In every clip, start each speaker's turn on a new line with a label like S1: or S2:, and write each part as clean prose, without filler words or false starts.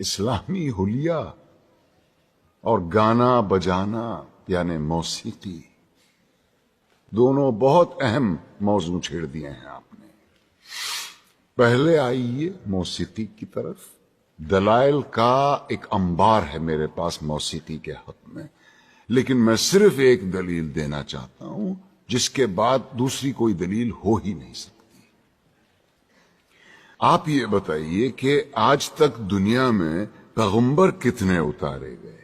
S1: اسلامی حلیہ اور گانا بجانا یعنی موسیقی، دونوں بہت اہم موضوع چھیڑ دیے ہیں آپ نے۔ پہلے آئیے موسیقی کی طرف۔ دلائل کا ایک انبار ہے میرے پاس موسیقی کے حق میں، لیکن میں صرف ایک دلیل دینا چاہتا ہوں جس کے بعد دوسری کوئی دلیل ہو ہی نہیں سکتی۔ آپ یہ بتائیے کہ آج تک دنیا میں پیغمبر کتنے اتارے گئے؟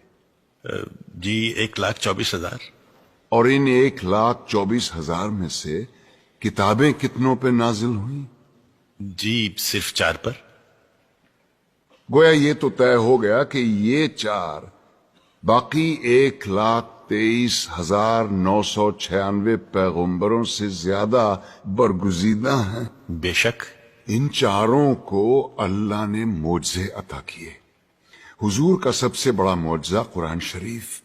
S2: جی 1,24,000۔
S1: اور ان 1,24,000 میں سے کتابیں کتنوں پہ نازل ہوئیں؟
S2: جی صرف 4 پر۔
S1: گویا یہ تو طے ہو گیا کہ یہ 4 باقی 1,23,996 پیغمبروں سے زیادہ برگزیدہ ہیں۔
S2: بے شک۔
S1: ان 4 کو اللہ نے معجزے عطا کیے۔ حضور کا سب سے بڑا معجزہ قرآن شریف،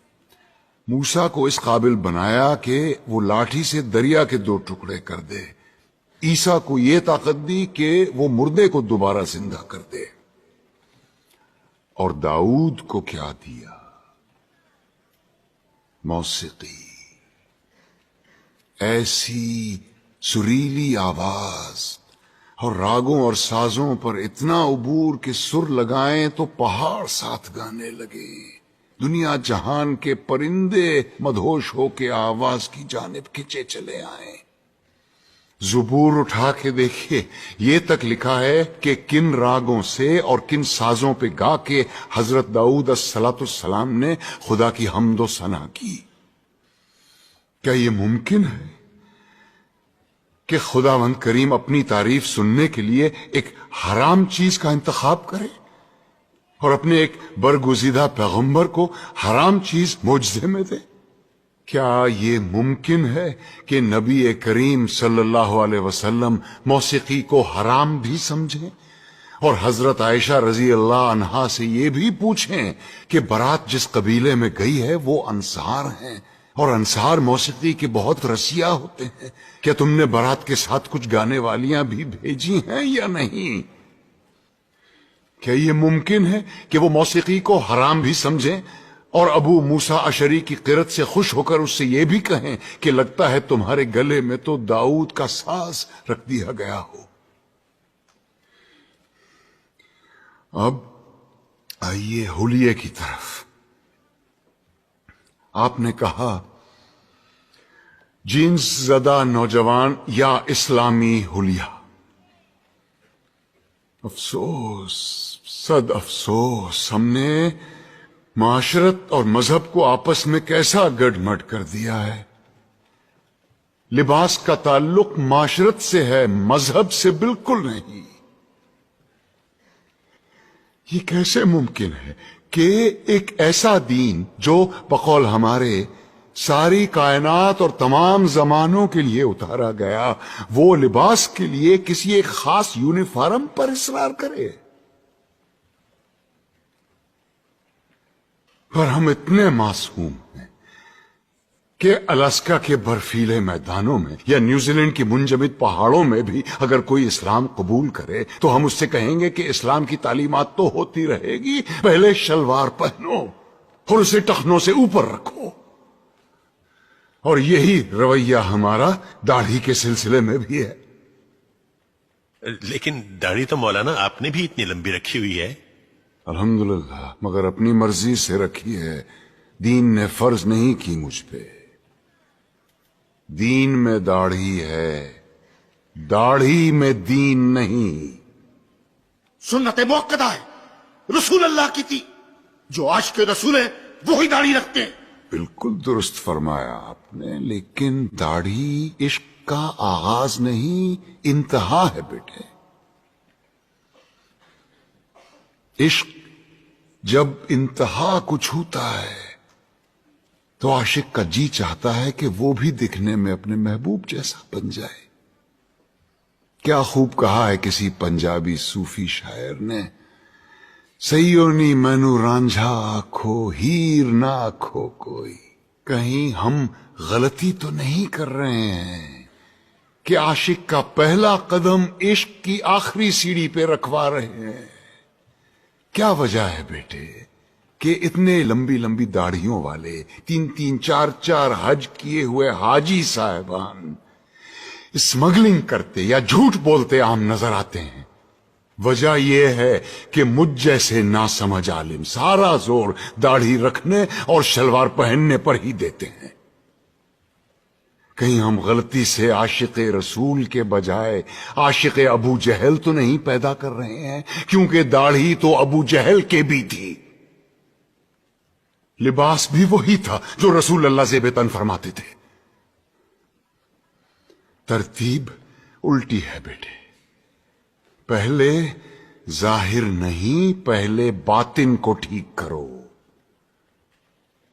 S1: موسیٰ کو اس قابل بنایا کہ وہ لاٹھی سے دریا کے 2 ٹکڑے کر دے، عیسیٰ کو یہ طاقت دی کہ وہ مردے کو دوبارہ زندہ کر دے، اور داؤد کو کیا دیا؟ موسیقی، ایسی سریلی آواز اور راگوں اور سازوں پر اتنا عبور کہ سر لگائیں تو پہاڑ ساتھ گانے لگے، دنیا جہان کے پرندے مدہوش ہو کے آواز کی جانب کھچے چلے آئیں۔ زبور اٹھا کے دیکھیے، یہ تک لکھا ہے کہ کن راگوں سے اور کن سازوں پہ گا کے حضرت داؤد الصلاۃ السلام نے خدا کی حمد و ثنا کی۔ کیا یہ ممکن ہے کہ خداوند کریم اپنی تعریف سننے کے لیے ایک حرام چیز کا انتخاب کرے اور اپنے ایک برگزیدہ پیغمبر کو حرام چیز معجزے میں دے؟ کیا یہ ممکن ہے کہ نبی کریم صلی اللہ علیہ وسلم موسیقی کو حرام بھی سمجھیں اور حضرت عائشہ رضی اللہ عنہا سے یہ بھی پوچھیں کہ بارات جس قبیلے میں گئی ہے وہ انصار ہیں اور انصار موسیقی کے بہت رسیا ہوتے ہیں، کیا تم نے بارات کے ساتھ کچھ گانے والیاں بھی بھیجی ہیں یا نہیں؟ کیا یہ ممکن ہے کہ وہ موسیقی کو حرام بھی سمجھیں اور ابو موسیٰ اشعری کی قرت سے خوش ہو کر اس سے یہ بھی کہیں کہ لگتا ہے تمہارے گلے میں تو داؤد کا ساز رکھ دیا گیا ہو؟ اب آئیے حلیے کی طرف۔ آپ نے کہا جینس زدہ نوجوان یا اسلامی حلیہ۔ افسوس، صد افسوس، ہم نے معاشرت اور مذہب کو آپس میں کیسا گڈ مڈ کر دیا ہے۔ لباس کا تعلق معاشرت سے ہے، مذہب سے بالکل نہیں۔ یہ کیسے ممکن ہے کہ ایک ایسا دین جو بقول ہمارے ساری کائنات اور تمام زمانوں کے لیے اتارا گیا، وہ لباس کے لیے کسی ایک خاص یونیفارم پر اصرار کرے؟ پر ہم اتنے معصوم ہیں کہ الاسکا کے برفیلے میدانوں میں یا نیوزی لینڈ کی منجمد پہاڑوں میں بھی اگر کوئی اسلام قبول کرے تو ہم اس سے کہیں گے کہ اسلام کی تعلیمات تو ہوتی رہے گی، پہلے شلوار پہنو اور اسے ٹخنوں سے اوپر رکھو۔ اور یہی رویہ ہمارا داڑھی کے سلسلے میں بھی ہے۔
S2: لیکن داڑھی تو مولانا آپ نے بھی اتنی لمبی رکھی ہوئی ہے۔
S1: الحمدللہ، مگر اپنی مرضی سے رکھی ہے، دین نے فرض نہیں کی مجھ پہ۔ دین میں داڑھی ہے، داڑھی میں دین نہیں۔
S3: سنت موقدہ ہے، رسول اللہ کی تھی، جو عاشق رسول ہے وہی داڑھی رکھتے ہیں۔
S1: بالکل درست فرمایا آپ نے، لیکن داڑھی عشق کا آغاز نہیں، انتہا ہے بیٹے۔ عشق جب انتہا کو چھوتا ہے تو عاشق کا جی چاہتا ہے کہ وہ بھی دکھنے میں اپنے محبوب جیسا بن جائے۔ کیا خوب کہا ہے کسی پنجابی صوفی شاعر نے، سیونی مینو رانجھا آکھو ہیر نہ آکھو کوئی۔ کہیں ہم غلطی تو نہیں کر رہے ہیں کہ عاشق کا پہلا قدم عشق کی آخری سیڑھی پہ رکھوا رہے ہیں؟ کیا وجہ ہے بیٹے کہ اتنے لمبی لمبی داڑھیوں والے 3 4 حج کیے ہوئے حاجی صاحبان اسمگلنگ کرتے یا جھوٹ بولتے عام نظر آتے ہیں؟ وجہ یہ ہے کہ مجھ جیسے ناسمجھ عالم سارا زور داڑھی رکھنے اور شلوار پہننے پر ہی دیتے ہیں. کہیں ہم غلطی سے عاشق رسول کے بجائے عاشق ابو جہل تو نہیں پیدا کر رہے ہیں؟ کیونکہ داڑھی تو ابو جہل کے بھی تھی، لباس بھی وہی تھا جو رسول اللہ زیب تن فرماتے تھے. ترتیب الٹی ہے بیٹے. پہلے ظاہر نہیں، پہلے باطن کو ٹھیک کرو.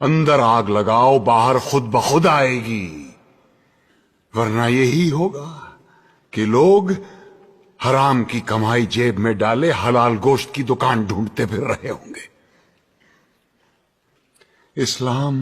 S1: اندر آگ لگاؤ، باہر خود بخود آئے گی. ورنہ یہی ہوگا کہ لوگ حرام کی کمائی جیب میں ڈالے حلال گوشت کی دکان ڈھونڈتے پھر رہے ہوں گے. اسلام